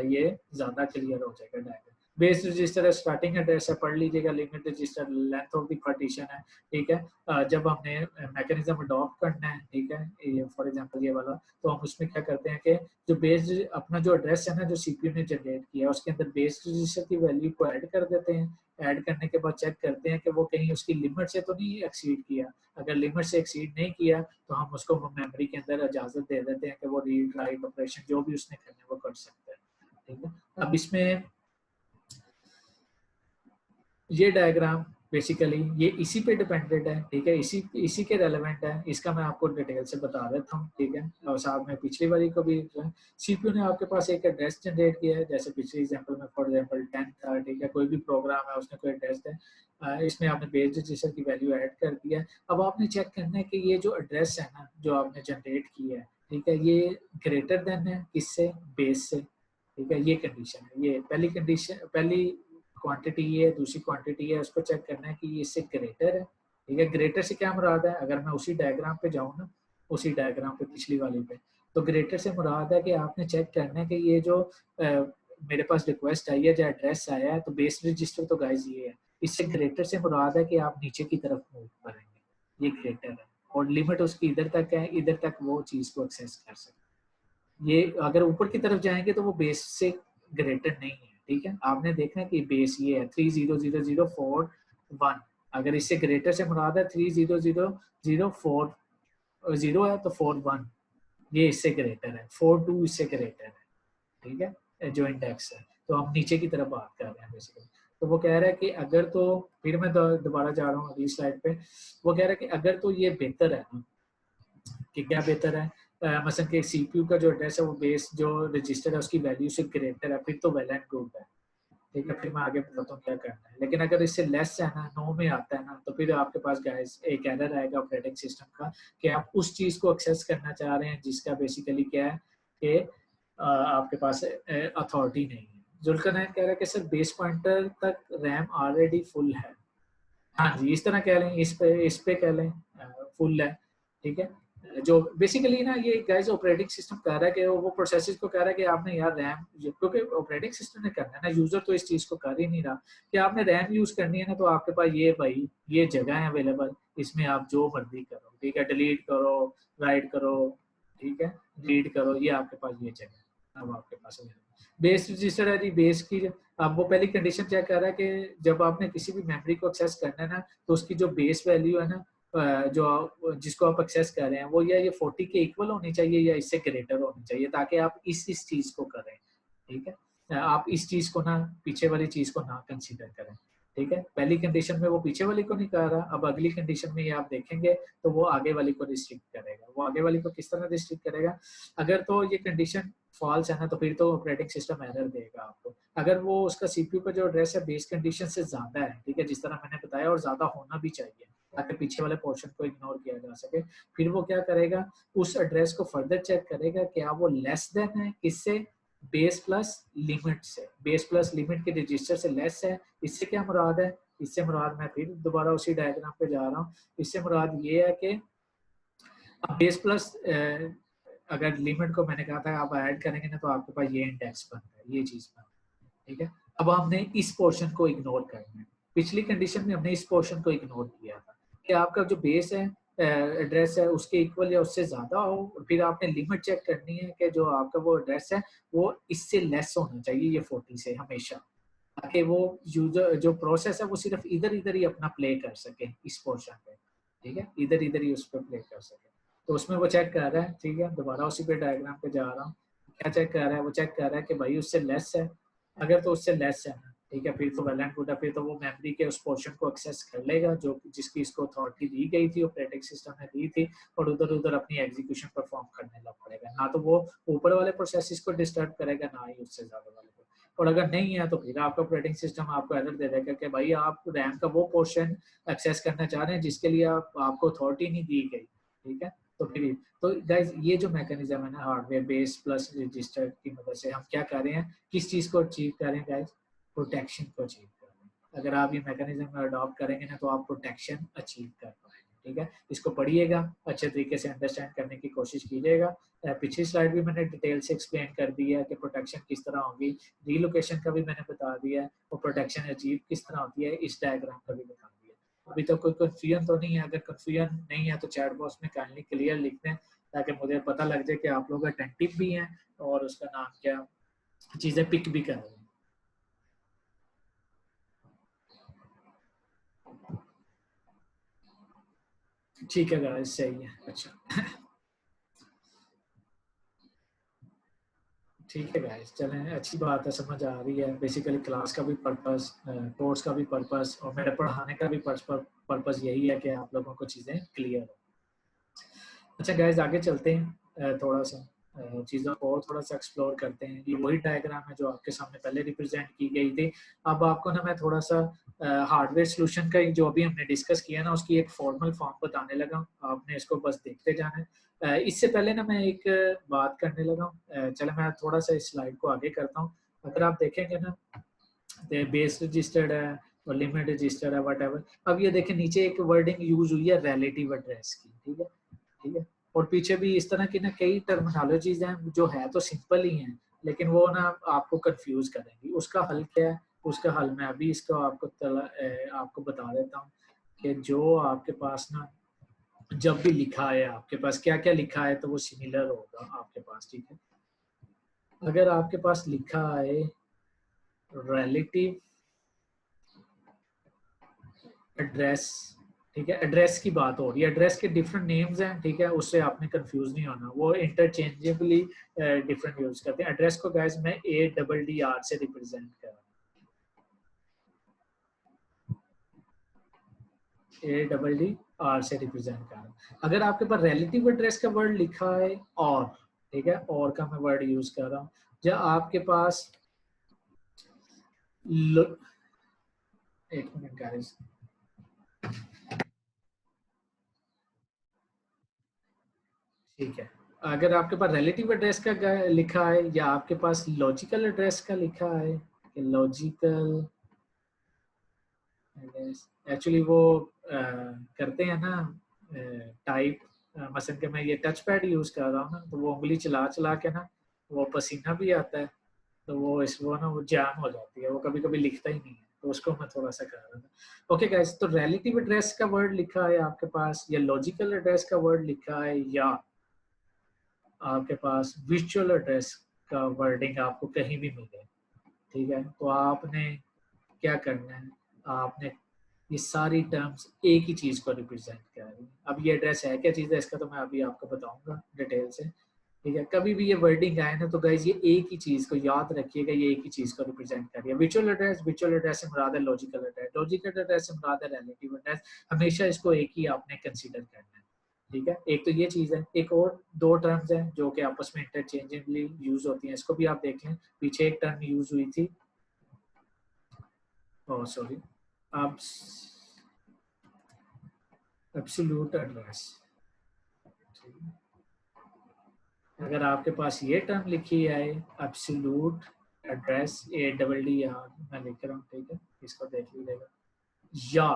ये ज़्यादा क्लियर हो जाएगा। डायग्राम बेस रजिस्टर है, स्टार्टिंग एड्रेस है, पढ़ लीजिएगा। Limit register length of the partition है, ठीक है। जब हमने मैकेनिज्म अडॉप्ट करना है, ठीक है, ये फॉर एग्जांपल ये वाला, तो हम उसमें क्या करते हैं कि जो बेस अपना जो एड्रेस है ना जो सीपीयू ने जनरेट किया है, उसके अंदर बेस रजिस्टर की वैल्यू को ऐड कर देते हैं। ऐड करने के बाद चेक करते हैं कि वो कहीं उसकी लिमिट से तो नहीं एक्सीड किया। अगर लिमिट से एक्सीड नहीं किया तो हम उसको मेमोरी के अंदर इजाजत दे देते हैं कि वो रीड राइट ऑपरेशन जो भी उसने करना है वो कर सकता है, ठीक है। अब इसमें ये डायग्राम बेसिकली ये इसी पे डिपेंडेंट है, ठीक है, इसी के रेलेवेंट है। इसका मैं आपको डिटेल से बता देता हूँ, ठीक है। और साथ में पिछली वाली को भी सीपीयू ने आपके पास एक एड्रेस जनरेट किया है, जैसे पिछले एग्जांपल में फॉर एग्जांपल 10 था, ठीक है। कोई भी प्रोग्राम है उसने कोई एड्रेस है, इसमें आपने बेस रजिस्टर की वैल्यू ऐड कर दिया है। अब आपने चेक करना है कि ये जो एड्रेस है ना जो आपने जनरेट किया है, ठीक है, ये ग्रेटर देन है किससे, बेस से, ठीक है। ये कंडीशन है, ये पहली कंडीशन, पहली क्वांटिटी है, दूसरी क्वांटिटी है, उसको चेक करना है कि ये इससे ग्रेटर है, ठीक है। ग्रेटर से क्या मुराद है, अगर मैं उसी डायग्राम पे जाऊँ ना, उसी डायग्राम पे पिछली वाली पे, तो ग्रेटर से मुराद है कि आपने चेक करना है कि ये जो मेरे पास रिक्वेस्ट आई है, जो एड्रेस आया है, तो बेस रजिस्टर तो गाइस ये है। इससे ग्रेटर से मुराद है कि आप नीचे की तरफ मूव करेंगे, ये ग्रेटर है, और लिमिट उसकी इधर तक है, इधर तक वो चीज को एक्सेस कर सकते। ये अगर ऊपर की तरफ जाएंगे तो वो बेस से ग्रेटर नहीं है, ठीक है। आपने देखना है कि बेस ये है 300041, अगर इससे ग्रेटर से मुराद है 300040 है तो 41 ये इससे ग्रेटर है, 42 इससे ग्रेटर है, ठीक है, जो इंडेक्स है। तो हम नीचे की तरफ बात कर रहे हैं बेसिकली। तो वो कह रहा है कि अगर तो, फिर मैं दोबारा जा रहा हूँ अगली स्लाइड पे, वो कह रहा है कि अगर तो ये बेहतर है ना, कि क्या बेहतर है, मसलन कि सीपीयू का जो एड्रेस है वो बेस जो रजिस्टर है उसकी वैल्यू से ग्रेटर है, फिर तो वेल एंड गुड है, ठीक है। फिर मैं आगे बताता हूँ क्या करना है। लेकिन अगर इससे लेस है ना, 9 में आता है ना, तो फिर आपके पास गाइस एक एरर आएगा ऑपरेटिंग सिस्टम का कि आप उस चीज को एक्सेस करना चाह रहे हैं जिसका बेसिकली क्या है कि आपके पास अथॉरिटी नहीं है। जुल्करनैन कह रहा है कि सर बेस पॉइंटर तक रैम ऑलरेडी फुल है। हाँ जी, इस तरह कह लें, इस पे कह लें फुल है, ठीक है। जो बेसिकली ना ये गाइस ऑपरेटिंग सिस्टम कह रहा है कि वो प्रोसेसर को कह रहा है कि आपने यार रैम, क्योंकि ऑपरेटिंग सिस्टम ने करना है ना, यूजर तो इस चीज को कर ही नहीं रहा, कि आपने रैम यूज करनी है ना, तो आपके पास ये भाई ये जगह है अवेलेबल, इसमें आप जो मर्जी करो, ठीक है, डिलीट करो, राइट करो, ठीक है, रीड करो, ये आपके पास ये जगह है अब आपके पास बेस रजिस्टर है जी। बेस की अब वो पहली कंडीशन चेक कर रहा है कि जब आपने किसी भी मेमोरी को एक्सेस करना है ना, तो उसकी जो बेस वैल्यू है ना, जो जिसको आप एक्सेस कर रहे हैं, वो या ये 40 के इक्वल होनी चाहिए या इससे ग्रेटर होनी चाहिए, ताकि आप इस चीज को करें, ठीक है। आप इस चीज को ना, पीछे वाली चीज को ना कंसीडर करें, ठीक है। पहली कंडीशन में वो पीछे वाली को नहीं कर रहा, अब अगली कंडीशन में ये आप देखेंगे तो वो आगे वाली को रिस्ट्रिक्ट करेगा। वो आगे वाली को किस तरह रिस्ट्रिक्ट करेगा, अगर तो ये कंडीशन फॉल्स है ना, तो फिर तो ऑपरेटिंग सिस्टम एरर देगा आपको। अगर वो उसका सीपीयू का जो एड्रेस है बेस कंडीशन से ज्यादा है, ठीक है, जिस तरह मैंने बताया, और ज्यादा होना भी चाहिए ताकि पीछे वाले पोर्शन को इग्नोर किया जा सके, फिर वो क्या करेगा, उस एड्रेस को फर्दर चेक करेगा क्या वो लेस देन है किससे, बेस प्लस लिमिट से, बेस प्लस लिमिट के रजिस्टर से लेस है। इससे क्या मुराद है, इससे मुराद, मैं फिर दोबारा उसी डायग्राम पे जा रहा हूँ, इससे मुराद ये है कि बेस प्लस, अगर लिमिट को मैंने कहा था आप ऐड करेंगे ना, तो आपके पास ये इंडेक्स बनता है, ये चीज बनता है, ठीक है। अब हमने इस पोर्शन को इग्नोर करना है। पिछली कंडीशन में हमने इस पोर्शन को इग्नोर किया था कि आपका जो बेस है एड्रेस है उसके इक्वल या उससे ज्यादा हो, और फिर आपने लिमिट चेक करनी है कि जो आपका वो एड्रेस है वो इससे लेस होना चाहिए, ये 40 से हमेशा, ताकि वो यूजर जो प्रोसेस है वो सिर्फ इधर इधर ही अपना प्ले कर सके इस पोर्शन पे, ठीक है, इधर इधर ही उस पर प्ले कर सके। तो उसमें वो चेक कर रहा है, ठीक है, दोबारा उसी पे डायग्राम पे जा रहा हूँ। क्या चेक कर रहा है, वो चेक कर रहा है कि भाई उससे लेस है, अगर तो उससे लेस है, ठीक है, फिर तो वेल एंड गुड है, फिर तो वो मेमोरी के उस पोर्शन को एक्सेस कर लेगा जो जिसकी इसको अथॉरिटी दी गई थी, ऑपरेटिंग सिस्टम ने दी थी, और उधर उधर अपनी एग्जीक्यूशन परफॉर्म करने लग पड़ेगा। ना तो वो ऊपर वाले प्रोसेस को डिस्टर्ब करेगा, ना ही उससे ज्यादा वाले को। और अगर नहीं है तो फिर आपका ऑपरेटिंग सिस्टम आपको एरर दे देगा कि भाई आप रैम का वो पोर्शन एक्सेस करना चाह रहे हैं जिसके लिए आपको अथॉरिटी नहीं दी गई, ठीक है। तो फिर तो गाइज ये जो मैकेनिज्म है ना हार्डवेयर बेस प्लस रजिस्टर की मदद से हम क्या कर रहे हैं, किस चीज को अचीव कर रहे हैं गाइज, प्रोटेक्शन को अचीव कर रहे हैं। अगर आप ये मैकेनिज्म में अडॉप्ट करेंगे ना, तो आप प्रोटेक्शन अचीव कर पाएंगे, ठीक है, इसको पढ़िएगा, अच्छे तरीके से अंडरस्टैंड करने की कोशिश कीजिएगा। पिछली स्लाइड भी मैंने डिटेल से एक्सप्लेन कर दी है कि प्रोटेक्शन किस तरह होगी, रीलोकेशन का भी मैंने बता दिया है, और प्रोटेक्शन अचीव किस तरह होती है इस डायग्राम का भी बता दिया। अभी तो कोई कन्फ्यूजन तो नहीं है? अगर कन्फ्यूजन नहीं है तो चैट बॉक्स में काइंडली क्लियर लिख दें, ताकि मुझे पता लग जाए कि आप लोग अटेंटिव भी हैं और उसका नाम क्या चीज़ें पिक भी कर रहे हैं। ठीक है गाइस, सही है। अच्छा ठीक है गाइस, चलें, अच्छी बात है, समझ आ रही है। बेसिकली क्लास का भी पर्पस, कोर्स का भी पर्पस और मेरे पढ़ाने का भी पर्पस यही है कि आप लोगों को चीज़ें क्लियर हो। अच्छा गाइस, आगे चलते हैं, थोड़ा सा चीज़ों को और थोड़ा सा एक्सप्लोर करते हैं। ये वही डायग्राम है जो आपके सामने पहले रिप्रेजेंट की गई थी। अब आपको ना मैं थोड़ा सा हार्डवेयर सोल्यूशन का जो अभी हमने डिस्कस किया ना, उसकी एक फॉर्मल फॉर्म बताने लगा। आपने इसको बस देखते जाना है। इससे पहले ना मैं एक बात करने लगा हूँ। चलो मैं थोड़ा सा इस स्लाइड को आगे करता हूँ। अगर आप देखेंगे ना, बेस रजिस्टर्ड है और लिमिट रजिस्टर्ड है, वट। अब ये देखें, नीचे एक वर्डिंग यूज हुई है रिलेटिव एड्रेस की, ठीक है, ठीक है। और पीछे भी इस तरह की ना कई टर्मिनोलॉजीज हैं जो है तो सिंपल ही हैं, लेकिन वो ना आपको कंफ्यूज करेंगी। उसका हल क्या है? उसका हल मैं अभी इसको आपको बता देता हूँ कि जो आपके पास ना जब भी लिखा है, आपके पास क्या क्या लिखा है तो वो सिमिलर होगा आपके पास, ठीक है। अगर आपके पास लिखा है रिलेटिव एड्रेस, ठीक है, एड्रेस की बात हो रही है, एड्रेस के डिफरेंट नेम्स हैं, ठीक है, उससे आपने कंफ्यूज नहीं होना, वो इंटरचेंजेबली डिफरेंट यूज करते हैं। एड्रेस को गाइस मैं ADDR से रिप्रेजेंट कर रहा हूँ, ADDR से रिप्रेजेंट कर रहा हूँ। अगर आपके पास रिलेटिव एड्रेस का वर्ड लिखा है और, ठीक है, और का मैं वर्ड यूज कर रहा हूँ, या आपके पास एक मिनट गाइस, ठीक है, अगर आपके पास रिलेटिव एड्रेस का लिखा है या आपके पास लॉजिकल एड्रेस का लिखा है, लॉजिकल एड्रेस, एक्चुअली वो करते हैं ना टाइप, मसलन कि मैं ये टच पैड यूज कर रहा हूँ ना, तो वो उंगली चला चला के ना वो पसीना भी आता है, तो वो ना वो जैम हो जाती है, वो कभी कभी लिखता ही नहीं है, तो उसको मैं थोड़ा सा कर रहा था। ओके गाइस, तो रिलेटिव एड्रेस का वर्ड लिखा है आपके पास, या लॉजिकल एड्रेस का वर्ड लिखा है, या आपके पास विजुअल एड्रेस का वर्डिंग आपको कहीं भी मिले, ठीक है, तो आपने क्या करना है, आपने ये सारी टर्म्स एक ही चीज को रिप्रेजेंट कर रही है। अब ये एड्रेस है क्या चीज है, इसका तो मैं अभी आपको बताऊंगा डिटेल से, ठीक है। कभी भी ये वर्डिंग आए ना तो गाइज ये एक ही चीज को याद रखिएगा, ये एक ही चीज को रिप्रेजेंट कर रही है। विजुअल एड्रेस से मुराद है लॉजिकल एड्रेस, लॉजिकल एड्रेस से मुराद है रिलेटिव एड्रेस। हमेशा इसको एक ही आपने कंसीडर करना है, ठीक है। एक तो ये चीज है, एक और दो टर्म्स हैं जो कि आपस में इंटरचेंजेबली यूज होती हैं, इसको भी आप देख लें। पीछे एक टर्म यूज हुई थी, सॉरी, एब्सोल्यूट एड्रेस। अगर आपके पास ये टर्म लिखी है एब्सोल्यूट एड्रेस, ADDR मैं लिख रहा हूँ, ठीक है, इसको देख लीजिएगा। या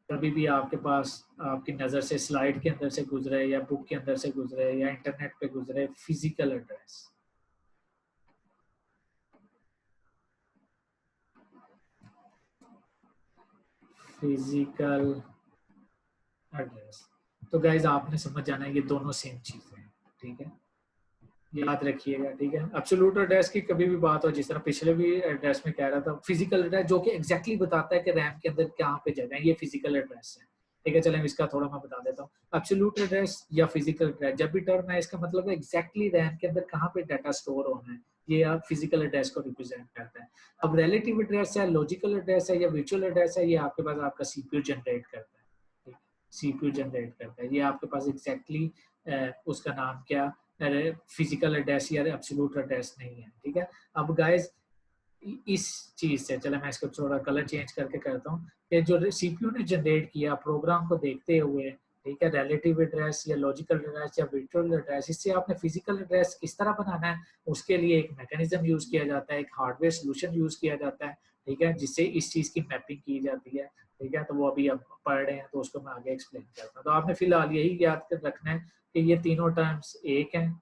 कभी भी आपके पास आपकी नज़र से स्लाइड के अंदर से गुजरे या बुक के अंदर से गुजरे या इंटरनेट पे गुजरे फिजिकल एड्रेस, फिजिकल एड्रेस, तो गाइज आपने समझ जाना है ये दोनों सेम चीजें हैं, ठीक है, याद रखिएगा, ठीक है। एब्सोल्यूट एड्रेस की कभी भी बात हो, जिस तरह पिछले भी एड्रेस में कह रहा था, फिजिकल एड्रेस जो कि एग्जैक्टली बताता है कि रैम के अंदर कहाँ पे जगह है, ये फिजिकल एड्रेस है, ठीक है। चलें इसका थोड़ा मैं बता देता हूँ। एब्सोल्यूट एड्रेस या फिजिकल एड्रेस जब भी टर्म है, इसका मतलब है एग्जैक्टली रैम के अंदर कहाँ पे डाटा स्टोर होना है, ये आप फिजिकल एड्रेस को रिप्रेजेंट करता है। अब रिलेटिव एड्रेस है, लॉजिकल एड्रेस है या वर्चुअल एड्रेस है, ये आपके पास आपका CPU जनरेट करता है, CPU जनरेट करता है, ये आपके पास एग्जैक्टली उसका नाम क्या फिजिकल एड्रेस या एब्सोल्यूट एड्रेस नहीं है, ठीक है। अब गाइस इस चीज से, चलो मैं इसको थोड़ा कलर चेंज करके करता हूँ, कि जो CPU ने जनरेट किया प्रोग्राम को देखते हुए, ठीक है, रिलेटिव एड्रेस या लॉजिकल एड्रेस या वर्चुअल एड्रेस, इससे आपने फिजिकल एड्रेस किस तरह बनाना है, उसके लिए एक मैकेनिज्म यूज किया जाता है, एक हार्डवेयर सोल्यूशन यूज किया जाता है, ठीक है, जिससे इस चीज की मैपिंग की जाती है। ठीक है, तो वो अभी आप पढ़ रहे हैं तो उसको मैं आगे एक्सप्लेन करता हूँ। तो आपने फिलहाल यही याद कर रखना है कि ये तीनों टर्म्स एक हैं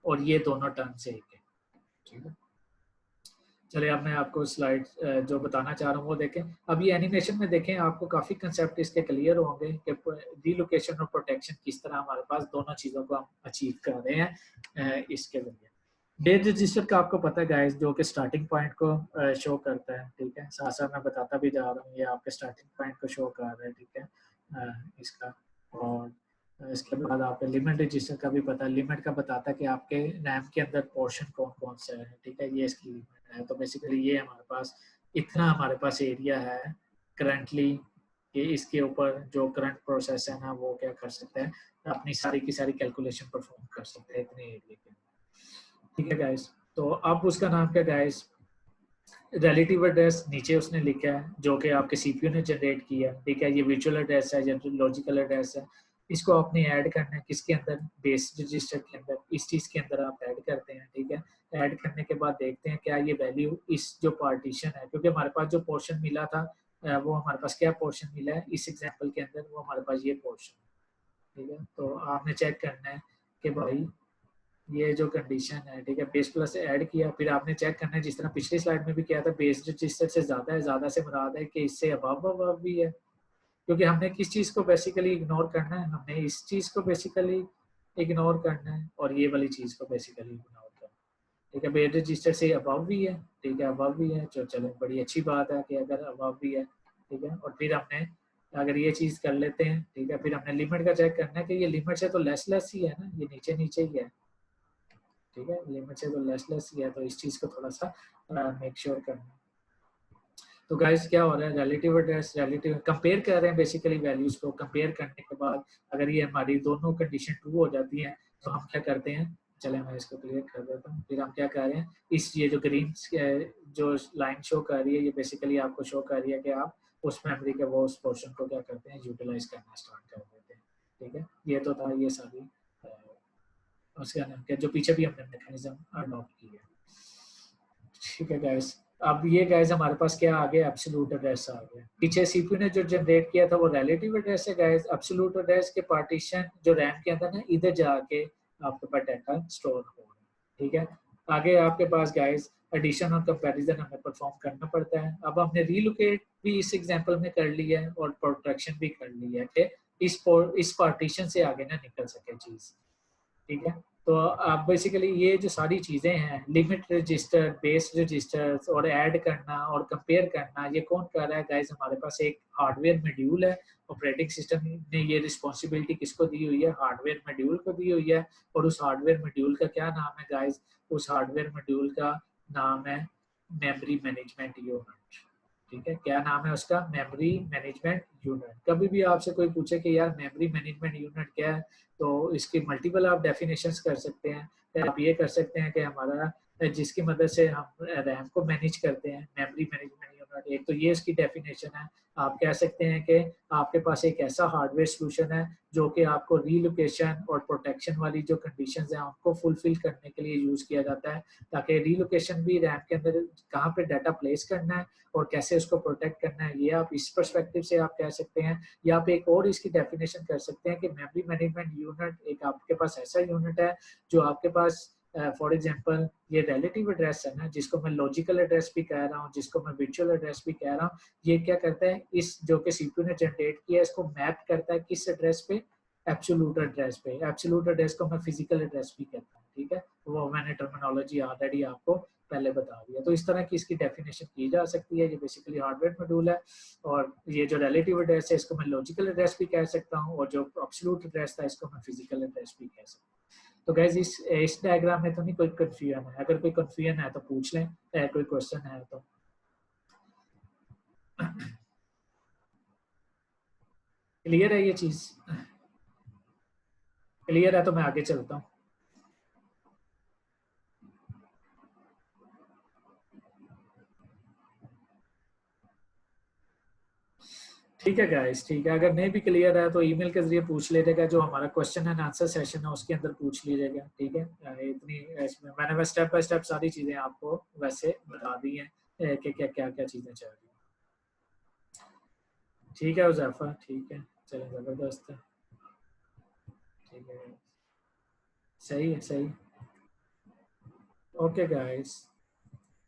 और ये दोनों टर्म्स एक हैं। ठीक है, चलिए अब मैं आपको स्लाइड जो बताना चाह रहा हूँ वो देखें। अब ये एनिमेशन में देखें, आपको काफ़ी कंसेप्ट इसके क्लियर होंगे कि रीलोकेशन और प्रोटेक्शन किस तरह हमारे पास दोनों चीज़ों को हम अचीव कर रहे हैं इसके जरिए। डेट रजिस्टर का आपको पता है गाइस, जो कि स्टार्टिंग पॉइंट को शो करता है। ठीक है, साथ साथ मैं बताता भी जा रहा हूँ, ये आपके स्टार्टिंग पॉइंट को शो कर रहा है। ठीक है, इसका। और इसके बाद आपको लिमिट रजिस्टर का भी पता है, लिमिट का बताता है कि आपके रैम के अंदर पोर्शन कौन कौन सा है। ठीक है, ये इसकी लिमिट है। तो बेसिकली ये हमारे पास इतना हमारे पास एरिया है करंटली कि इसके ऊपर जो करंट प्रोसेस है ना वो क्या कर सकते हैं, अपनी सारी की सारी कैलकुलेशन परफॉर्म कर सकते हैं इतने एरिया के अंदर। ठीक है गाइस, तो अब उसका नाम क्या गाइस, रिलेटिव एड्रेस नीचे उसने लिखा है जो कि आपके सीपीयू ने जनरेट किया। ठीक है, ये वर्चुअल एड्रेस है या लॉजिकल एड्रेस है। इसको आपने ऐड करना है किसके अंदर, बेस रजिस्टर के अंदर। इस चीज़ के अंदर आप ऐड करते हैं। ठीक है, ऐड करने के बाद देखते हैं क्या ये वैल्यू इस जो पार्टीशन है, क्योंकि हमारे पास जो पोर्शन मिला था वो हमारे पास क्या पोर्शन मिला है इस एग्जाम्पल के अंदर, वो हमारे पास ये पोर्शन। ठीक है, तो आपने चेक करना है कि भाई ये जो कंडीशन है। ठीक है, बेस प्लस ऐड किया, फिर आपने चेक करना है जिस तरह पिछली स्लाइड में भी किया था, बेस रजिस्टर से ज़्यादा है, ज़्यादा से मुराद है कि इससे अबव भी है। क्योंकि हमने किस चीज़ को बेसिकली इग्नोर करना है, हमने इस चीज़ को बेसिकली इग्नोर करना है और ये वाली चीज़ को बेसिकली इग्नोर करना है। ठीक है, बेस रजिस्टर से अबव भी है। ठीक है, अबव भी है, तो चलो बड़ी अच्छी बात है कि अगर अबव भी है। ठीक है, और फिर हमने अगर ये चीज़ कर लेते हैं। ठीक है, फिर हमने लिमिट का चेक करना है कि ये लिमिट से तो लेस ही है ना, ये नीचे नीचे ही है। ठीक है, लिमिट से तो लेस ही है, तो इस चीज़ को थोड़ा सा मेक श्योर करना। तो गाइस क्या हो रहा है, रिलेटिव एड्रेस रिलेटिव कंपेयर कर रहे हैं बेसिकली वैल्यूज को। कंपेयर करने के बाद अगर ये हमारी दोनों कंडीशन ट्रू हो जाती हैं तो हम क्या करते हैं, चले मैं इसको क्लियर कर देता हूँ। फिर हम क्या कर रहे हैं, इस ये जो ग्रीन जो लाइन शो कर रही है ये बेसिकली आपको शो कर रही है कि आप उस मेमोरी के वो उस पोर्शन को क्या करते हैं, यूटिलाइज करना स्टार्ट कर देते हैं। ठीक है, ये तो था ये सारी उसका नाम क्या जो पीछे भी हमने मैकेनिज्म अडॉप्ट की है। ठीक है गाइस, अब ये गाइस हमारे पास क्या आ गया, एब्सोल्यूट एड्रेस आ गया। पीछे सीपीयू ने जो जनरेट किया था वो रिलेटिव एड्रेस है गाइस। एब्सोल्यूट एड्रेस के पार्टीशन जो रैम के अंदर ना इधर जाके आपके पास डाटा स्टोर हो रहा है। ठीक है, आगे आपके पास गाइस एडिशन और कंपैरिजन हमें परफॉर्म करना पड़ता है। अब हमने रीलोकेट भी इस एग्जांपल में कर लिया है और प्रोटेक्शन भी कर लिया है कि इस पार्टीशन से आगे ना निकल सके चीज। ठीक है, तो आप बेसिकली ये जो सारी चीज़ें हैं, लिमिट रजिस्टर, बेस रजिस्टर्स और ऐड करना और कंपेयर करना, ये कौन कर रहा है गाइस, हमारे पास एक हार्डवेयर मॉड्यूल है। ऑपरेटिंग सिस्टम ने ये रिस्पॉन्सिबिलिटी किसको दी हुई है, हार्डवेयर मॉड्यूल को दी हुई है। और उस हार्डवेयर मॉड्यूल का क्या नाम है गाइस, उस हार्डवेयर मॉड्यूल का नाम है मेमोरी मैनेजमेंट यूनिट। ठीक है, क्या नाम है उसका, मेमोरी मैनेजमेंट यूनिट। कभी भी आपसे कोई पूछे कि यार मेमोरी मैनेजमेंट यूनिट क्या है, तो इसकी मल्टीपल आप डेफिनेशंस कर सकते हैं। आप ये कर सकते हैं कि हमारा जिसकी मदद से हम रैम को मैनेज करते हैं, मेमोरी मैनेजमेंट यूनिट, एक तो ये इसकी डेफिनेशन है। आप कह सकते हैं कि आपके पास एक ऐसा हार्डवेयर सोल्यूशन है जो कि आपको रीलोकेशन और प्रोटेक्शन वाली जो कंडीशंस हैं उनको फुलफिल करने के लिए यूज़ किया जाता है, ताकि रीलोकेशन भी रैम के अंदर कहाँ पे डाटा प्लेस करना है और कैसे उसको प्रोटेक्ट करना है, ये आप इस पर्सपेक्टिव से आप कह सकते हैं। या आप एक और इसकी डेफिनेशन कर सकते हैं कि मेमोरी मैनेजमेंट यूनिट एक आपके पास ऐसा यूनिट है जो आपके पास फॉर एग्जांपल ये रिलेटिव एड्रेस है ना, जिसको मैं लॉजिकल एड्रेस भी कह रहा हूँ, जिसको मैं वर्चुअल एड्रेस भी कह रहा हूँ, ये क्या करता है, इस जो कि सीपीयू ने जनरेट किया है इसको मैप करता है किस एड्रेस पे, एब्सोल्यूट एड्रेस पे। एब्सोल्यूट एड्रेस को मैं फिजिकल एड्रेस भी कहता हूँ। ठीक है, वो मैंने टर्मिनोलॉजी ऑलरेडी आपको पहले बता दिया। तो इस तरह की इसकी डेफिनेशन की जा सकती है। ये बेसिकली हार्डवेयर मॉड्यूल है और ये जो रिलेटिव एड्रेस है इसको मैं लॉजिकल एड्रेस भी कह सकता हूँ और जो एब्सोल्यूट एड्रेस था इसको मैं फिजिकल एड्रेस भी कह सकता हूँ। तो गैस इस डायग्राम में तो नहीं कोई कंफ्यूजन है, अगर कोई कंफ्यूजन है तो पूछ लें, कोई क्वेश्चन है तो। क्लियर है ये चीज, क्लियर है तो मैं आगे चलता हूँ। ठीक है गाइस, ठीक है, अगर नहीं भी क्लियर है तो ईमेल के जरिए पूछ लीजिएगा, जो हमारा क्वेश्चन एंड आंसर सेशन है उसके अंदर पूछ लीजिएगा। ठीक है, इतनी इसमें मैंने बस स्टेप बाय स्टेप सारी चीजें आपको वैसे बता दी हैं कि क्या क्या क्या चीजें चाहिए। ठीक है उज़ैफ़ा, ठीक है, चलें ज़बरदस्त है, ठीक है, सही है, सही। ओके गाइस,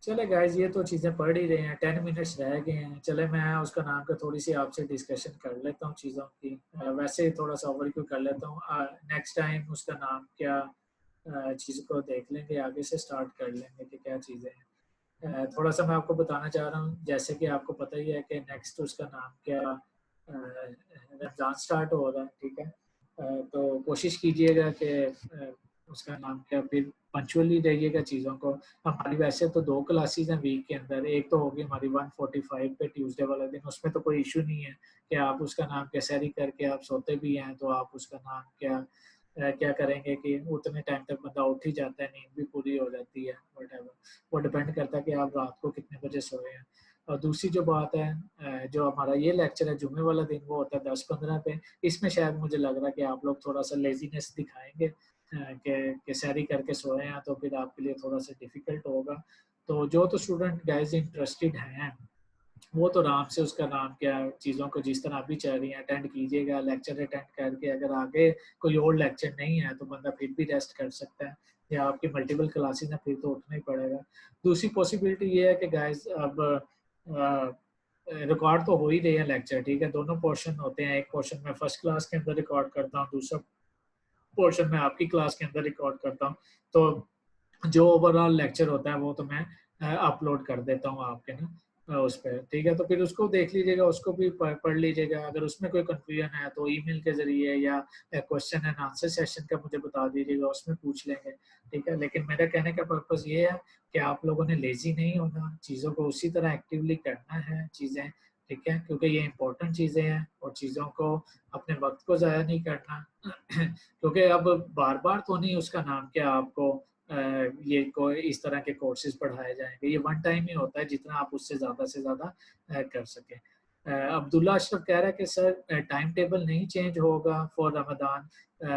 चले गाइस ये तो चीज़ें पढ़ ही रहे हैं, 10 मिनट्स रह गए हैं, चले मैं उसका नाम का थोड़ी सी आपसे डिस्कशन कर लेता हूँ चीज़ों की, वैसे ही थोड़ा सा ओवरव्यू कर लेता हूँ, नेक्स्ट टाइम उसका नाम क्या चीज़ को देख लेंगे, आगे से स्टार्ट कर लेंगे कि क्या चीज़ें हैं। थोड़ा सा मैं आपको बताना चाह रहा हूँ, जैसे कि आपको पता ही है कि नेक्स्ट उसका नाम क्या रमज़ान स्टार्ट हो रहा है, ठीक है। तो कोशिश कीजिएगा कि उसका नाम क्या फिर पंक्चुअली रहिएगा चीज़ों को। हमारी वैसे तो 2 क्लासेस हैं वीक के अंदर, एक तो होगी हमारी 1:45 पे ट्यूसडे वाला दिन, उसमें तो कोई इश्यू नहीं है कि आप उसका नाम क्या सैरी करके आप सोते भी हैं, तो आप उसका नाम क्या क्या करेंगे कि उतने टाइम तक बंदा उठ ही जाता है, नींद भी पूरी हो जाती है, व्हाटएवर। वो डिपेंड करता है कि आप रात को कितने बजे सोए हैं। और दूसरी जो बात है जो हमारा ये लेक्चर है जुम्मे वाला दिन वो होता है 10:15 पे। इसमें शायद मुझे लग रहा है कि आप लोग थोड़ा-सा लेज़ीनेस दिखाएँगे कि सैरी करके सोए हैं तो फिर आपके लिए थोड़ा-सा डिफ़िकल्ट होगा। तो जो तो स्टूडेंट गाइज़ इंटरेस्टेड हैं वो तो आराम से उसका नाम क्या चीज़ों को जिस तरह अभी चल रही हैं अटेंड कीजिएगा, लेक्चर अटेंड करके अगर आगे कोई और लेक्चर नहीं है तो बंदा फिर भी रेस्ट कर सकता है या आपकी मल्टीपल क्लासेस हैं फिर तो उठना ही पड़ेगा। दूसरी पॉसिबिलिटी ये है कि गाइज़ अब रिकॉर्ड तो हो ही रहे हैं लेक्चर, ठीक है? दोनों पोर्शन होते हैं, एक पोर्शन मैं फर्स्ट क्लास के अंदर रिकॉर्ड करता हूँ, दूसरा पोर्शन मैं आपकी क्लास के अंदर रिकॉर्ड करता हूँ। तो जो ओवरऑल लेक्चर होता है वो तो मैं अपलोड कर देता हूँ आपके ना उस पे, ठीक है? तो फिर उसको देख लीजिएगा, उसको भी पढ़ लीजिएगा। अगर उसमें कोई कन्फ्यूजन है तो ईमेल के ज़रिए या क्वेश्चन एंड आंसर सेशन का मुझे बता दीजिएगा, उसमें पूछ लेंगे, ठीक है? लेकिन मेरा कहने का पर्पज़ ये है कि आप लोगों ने लेज़ी नहीं होना, चीज़ों को उसी तरह एक्टिवली करना है चीज़ें, ठीक है? क्योंकि ये इम्पोर्टेंट चीज़ें हैं और चीज़ों को अपने वक़्त को ज़ाया नहीं करना क्योंकि अब बार-बार तो नहीं उसका नाम क्या आपको ये कोई इस तरह के कोर्सेज़ पढ़ाए जाएँगे। ये वन टाइम ही होता है जितना आप उससे ज़्यादा से ज़्यादा कर सकें। अब्दुल्ला अशरफ कह रहा है कि सर टाइम टेबल नहीं चेंज होगा फॉर रमज़ान।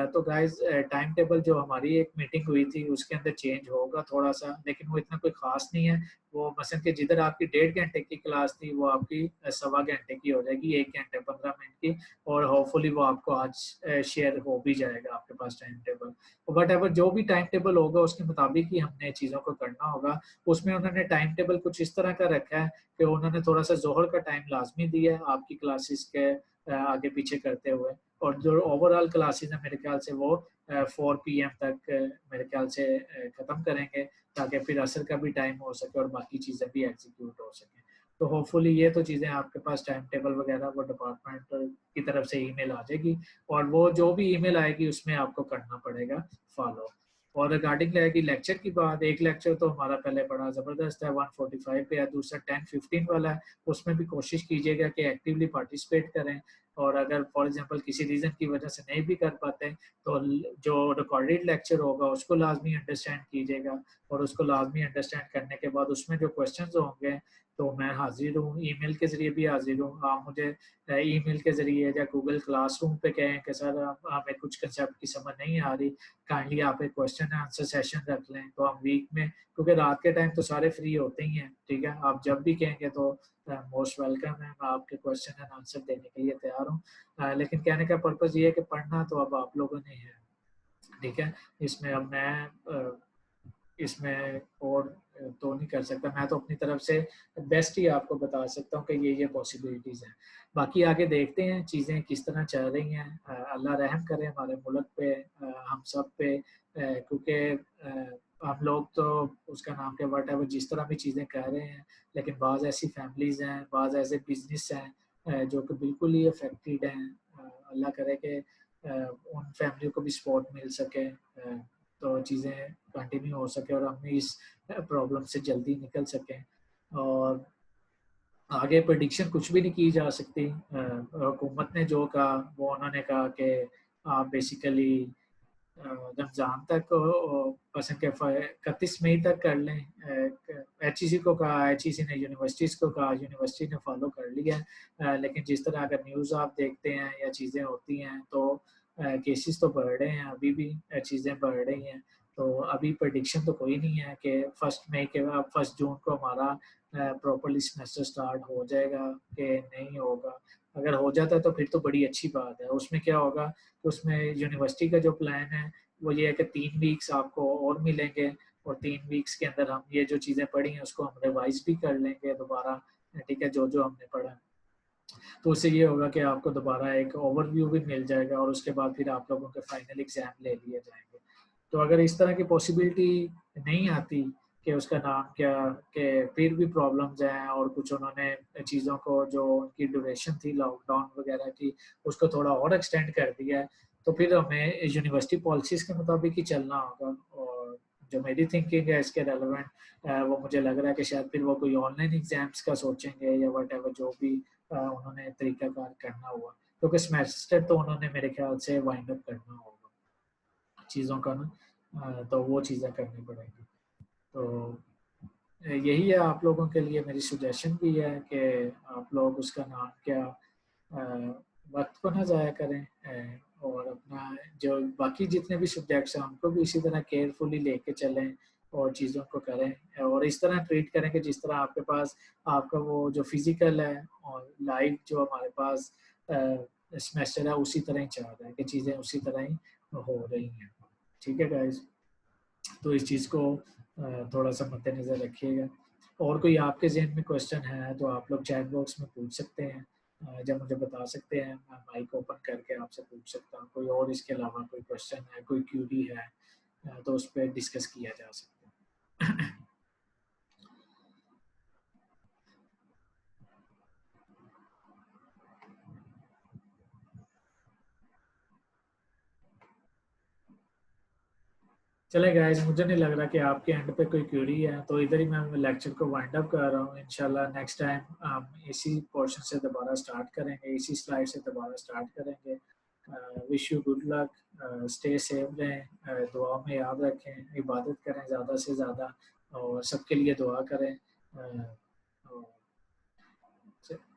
तो गाइज़ टाइम टेबल जो हमारी एक मीटिंग हुई थी उसके अंदर चेंज होगा थोड़ा-सा, लेकिन वो इतना कोई ख़ास नहीं है। वो मसलन कि जिधर आपकी 1.5 घंटे की क्लास थी वो आपकी सवा घंटे की हो जाएगी, 1 घंटे 15 मिनट की और होपफुली वो आपको आज शेयर हो भी जाएगा आपके पास टाइम टेबल। व्हाटएवर जो भी टाइम टेबल होगा उसके मुताबिक ही हमने चीज़ों को करना होगा। उसमें उन्होंने टाइम टेबल कुछ इस तरह का रखा है कि उन्होंने थोड़ा-सा ज़ोहर का टाइम लाज़मी दिया है आपकी क्लासेस के आगे-पीछे करते हुए और जो ओवरऑल क्लासेस हैं मेरे ख्याल से वो 4 पीएम तक मेरे ख्याल से खत्म करेंगे ताकि फिर असर का भी टाइम हो सके और बाकी चीज़ें भी एग्ज़ीक्यूट हो सकें। तो होपफुली ये तो चीज़ें आपके पास टाइम टेबल वगैरह वो डिपार्टमेंट की तरफ से ईमेल आ जाएगी और वो जो भी ईमेल आएगी उसमें आपको करना पड़ेगा फॉलो। और रिगार्डिंग रहेगी लेक्चर की बात, एक लेक्चर तो हमारा पहले बड़ा ज़बरदस्त है 1:45 पे है, दूसरा 10:15 वाला है, उसमें भी कोशिश कीजिएगा कि एक्टिवली पार्टिसिपेट करें और अगर फॉर एग्ज़ाम्पल किसी रीज़न की वजह से नहीं भी कर पाते, तो जो रिकॉर्डेड लेक्चर होगा उसको लाज़मी अंडरस्टैंड कीजिएगा और उसको लाज़मी अंडरस्टैंड करने के बाद उसमें जो क्वेश्चंस होंगे, तो मैं हाज़िर हूँ, ईमेल के ज़रिए भी हाज़िर हूँ। आप मुझे ईमेल के ज़रिए या गूगल क्लासरूम पे कहें कि सर हमें कुछ कंसेप्ट की समझ नहीं आ रही, काइंडली आप एक क्वेश्चन आंसर सेशन रख लें, तो हम वीक में क्योंकि रात के टाइम तो सारे फ्री होते ही हैं, ठीक है? आप जब भी कहेंगे तो मोस्ट वेलकम है, मैं आपके क्वेश्चन एंड आंसर देने के लिए तैयार हूँ। लेकिन कहने का पर्पज़ ये है कि पढ़ना तो अब आप लोगों ने है, ठीक है? इसमें अब मैं इसमें और तो नहीं कर सकता, मैं तो अपनी तरफ से बेस्ट ही आपको बता सकता हूँ कि ये पॉसिबिलिटीज़ हैं। बाकी आगे देखते हैं चीज़ें किस तरह चल रही हैं, अल्लाह रहम करे हमारे मुल्क पे, हम सब पे, क्योंकि हम लोग तो उसका नाम क्या व्हाटएवर जिस तरह भी चीज़ें कह रहे हैं, लेकिन बाज़ ऐसी फैमिलीज़ हैं, बाज़ ऐसे बिज़नेस हैं जो कि बिल्कुल ही अफ़ेक्टेड हैं। अल्लाह करे कि उन फैमिलियों को भी सपोर्ट मिल सके, तो चीज़ें कंटिन्यू हो सके और हम इस प्रॉब्लम से जल्दी निकल सकें और आगे प्रेडिक्शन कुछ भी नहीं की जा सकती। हुकूमत ने जो कहा वो उन्होंने कहा कि आप बेसिकली रमज़ान तक पसंद के 31 मई तक कर लें। एचईसी को कहा, एचईसी ने यूनिवर्सिटीज़ को कहा, यूनिवर्सिटी ने फॉलो कर लिया। लेकिन जिस तरह अगर न्यूज़ आप देखते हैं या चीज़ें होती हैं तो केसेस तो बढ़ रहे हैं, अभी भी चीज़ें बढ़ रही हैं। तो अभी प्रेडिक्शन तो कोई नहीं है कि 1 मई के बाद 1 जून को हमारा प्रॉपर्ली सेमेस्टर स्टार्ट हो जाएगा कि नहीं होगा। अगर हो जाता है तो फिर तो बड़ी अच्छी बात है। उसमें क्या होगा कि उसमें यूनिवर्सिटी का जो प्लान है वो ये है कि 3 वीक्स आपको और मिलेंगे, और 3 वीक्स के अंदर हम ये जो चीज़ें पढ़ी हैं उसको हम रिवाइज भी कर लेंगे दोबारा, ठीक है, जो जो हमने पढ़ा। तो उससे ये होगा कि आपको दोबारा एक ओवरव्यू भी मिल जाएगा, और उसके बाद फिर आप लोगों के फाइनल एग्जाम ले लिए जाएंगे। तो अगर इस तरह की पॉसिबिलिटी नहीं आती कि उसका नाम क्या, कि फिर भी प्रॉब्लम्स हैं और कुछ उन्होंने चीज़ों को जो उनकी ड्यूरेशन थी लॉकडाउन वगैरह की उसको थोड़ा और एक्सटेंड कर दिया है, तो फिर हमें यूनिवर्सिटी पॉलिसीज़ के मुताबिक ही चलना होगा। और जो मेरी थिंकिंग है इसके रेलेवेंट, वो मुझे लग रहा है कि शायद फिर वो कोई ऑनलाइन एग्जाम्स का सोचेंगे या वट एवर जो भी उन्होंने तरीकाकार करना हुआ, क्योंकि सेमेस्टर तो उन्होंने मेरे ख्याल से वाइंड अप करना होगा चीज़ों का ना, तो वो चीज़ें करनी पड़ेंगी। तो यही है आप लोगों के लिए मेरी सजेशन भी है कि आप लोग उसका नाम क्या, अ, वक्त को ना ज़ाया करें, और अपना जो बाकी जितने भी सब्जेक्ट्स हैं उनको भी इसी तरह केयरफुली लेके चलें और चीज़ों को करें, और इस तरह ट्रीट करें कि जिस तरह आपके पास आपका वो जो फिजिकल है और लाइफ जो हमारे पास सेमेस्टर है उसी तरह ही चल रहा है, कि चीज़ें उसी तरह ही हो रही हैं। ठीक है गाइज, तो इस चीज़ को थोड़ा सा मद्देनज़र रखिएगा। और कोई आपके ज़हन में क्वेश्चन है तो आप लोग चैट बॉक्स में पूछ सकते हैं, जब मुझे बता सकते हैं मैं माइक ओपन करके आपसे पूछ सकता हूँ। कोई और इसके अलावा कोई क्वेश्चन है, कोई क्यूरी है, तो उस पर डिस्कस किया जा सकता है। चले गाइस, मुझे नहीं लग रहा कि आपके एंड पे कोई क्यूरी है, तो इधर ही मैं लेक्चर को वाइंड अप कर रहा हूँ। इंशाल्लाह नेक्स्ट टाइम हम इसी पोर्शन से दोबारा स्टार्ट करेंगे, इसी स्लाइड से दोबारा स्टार्ट करेंगे। Wish you good luck, stay safe रहें, दुआ में याद रखें, इबादत करें ज़्यादा से ज़्यादा, और सबके लिए दुआ करें। और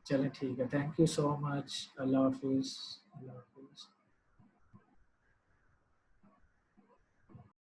चलें ठीक है, थैंक यू सो मच, अल्लाह हाफिज़।